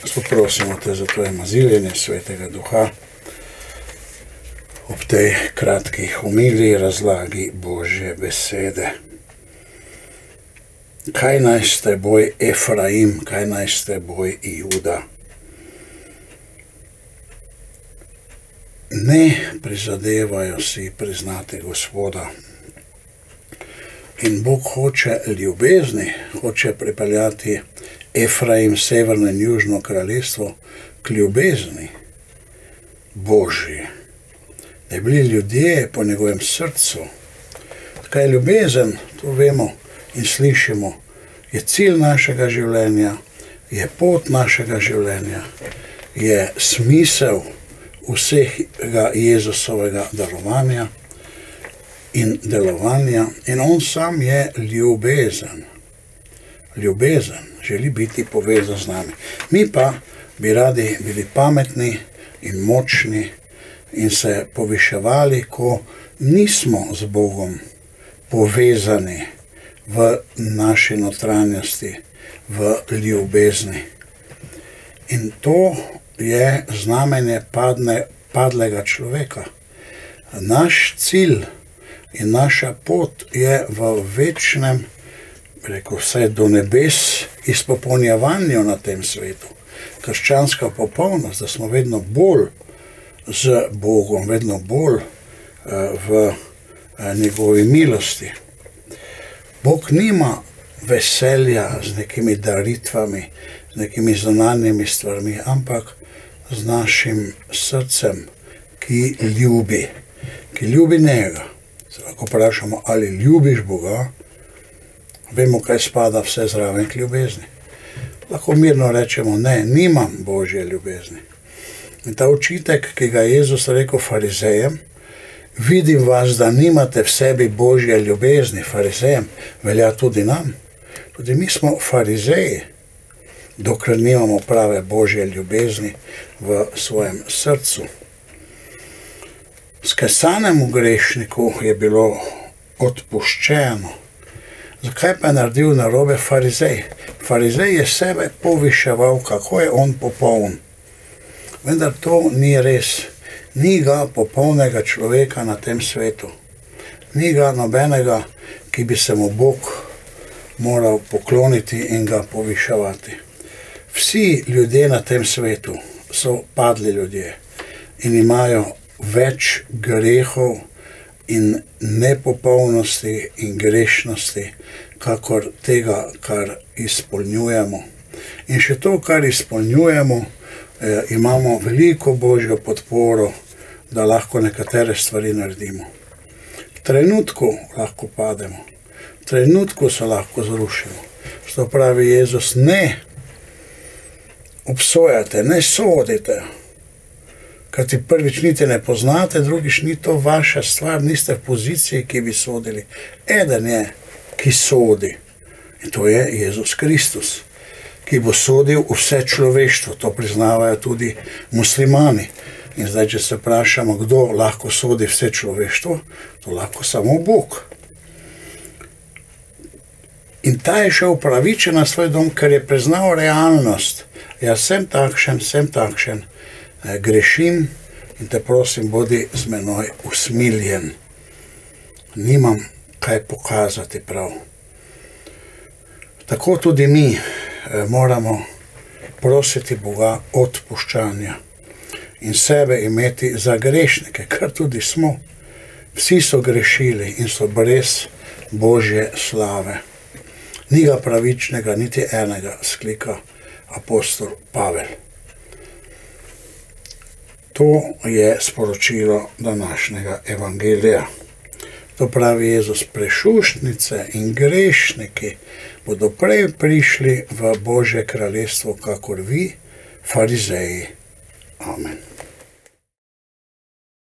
Prosimo te za tvoje maziljenje Svetega Duha ob tej kratki homiliji, razlagi Božje besede. Kaj naj s teboj Efraim, kaj naj s teboj Juda? Ne prizadevajo si priznati Gospoda. In Bog hoče ljubezni, hoče pripeljati Efraim, severno in južno kraljestvo, k ljubezni Božji. Da bi bili ljudje po njegovem srcu. Kaj je ljubezen, to vemo in slišimo, je cilj našega življenja, je pot našega življenja, je smisel vsega Jezusovega darovanja in delovanja. In on sam je ljubezen. Ljubezen želi biti povezan z nami. Mi pa bi radi bili pametni in močni in se poviševali, ko nismo z Bogom povezani v naši notranjosti, v ljubezni. In to je znamenje padlega človeka. Naš cilj in naša pot je v večnem, rekel vsaj do nebes, izpopolnjevanju na tem svetu. Krščanska popolnost, da smo vedno bolj z Bogom, vedno bolj v njegovi milosti. Bog nima veselja z nekimi daritvami, z nekimi zunanjimi stvarmi, ampak z našim srcem, ki ljubi njega. Se lahko vprašamo, ali ljubiš Boga? Vemo, kaj spada vse zraven k ljubezni. Lahko mirno rečemo, ne, nimam Božje ljubezni. In ta očitek, ki ga je Jezus rekel farizejem, vidim vas, da nimate v sebi Božje ljubezni, farizejem, velja tudi nam. Tudi mi smo farizeji, dokler nimamo prave Božje ljubezni v svojem srcu. Skesanemu grešniku je bilo odpuščeno. Zakaj pa je naredil narobe farizej? Farizej je sebe poviševal, kako je on popoln. Vendar to ni res. Ni ga popolnega človeka na tem svetu. Ni ga nobenega, ki bi se mu Bog moral pokloniti in ga poviševati. Vsi ljudje na tem svetu so padli ljudje in imajo več grehov in nepopolnosti in grešnosti, kakor tega, kar izpolnjujemo. In še to, kar izpolnjujemo, imamo veliko Božjo podporo, da lahko nekatere stvari naredimo. V trenutku lahko pademo, v trenutku se lahko zrušimo. Zato pravi Jezus, ne obsojate, ne sodite, kajti prvič niti ne poznate, drugič ni to vaša stvar, niste v poziciji, ki bi sodili. Eden je, ki sodi, in to je Jezus Kristus, ki bo sodil vse človeštvo. To priznavajo tudi muslimani. In zdaj, če se vprašamo, kdo lahko sodi vse človeštvo, to lahko samo Bog. In ta je šel upravičen na svoj dom, ker je priznal realnost. Jaz sem takšen, grešim in te prosim, bodi z menoj usmiljen. Nimam kaj pokazati prav. Tako tudi mi moramo prositi Boga odpuščanja in sebe imeti za grešnike, kar tudi smo. Vsi so grešili in so brez Božje slave. Ni ga pravičnega, niti enega, sklika apostol Pavel. To je sporočilo današnjega evangelija. To pravi Jezus, prešuštnice in grešniki bodo prej prišli v Božje kraljestvo, kakor vi, farizeji. Amen.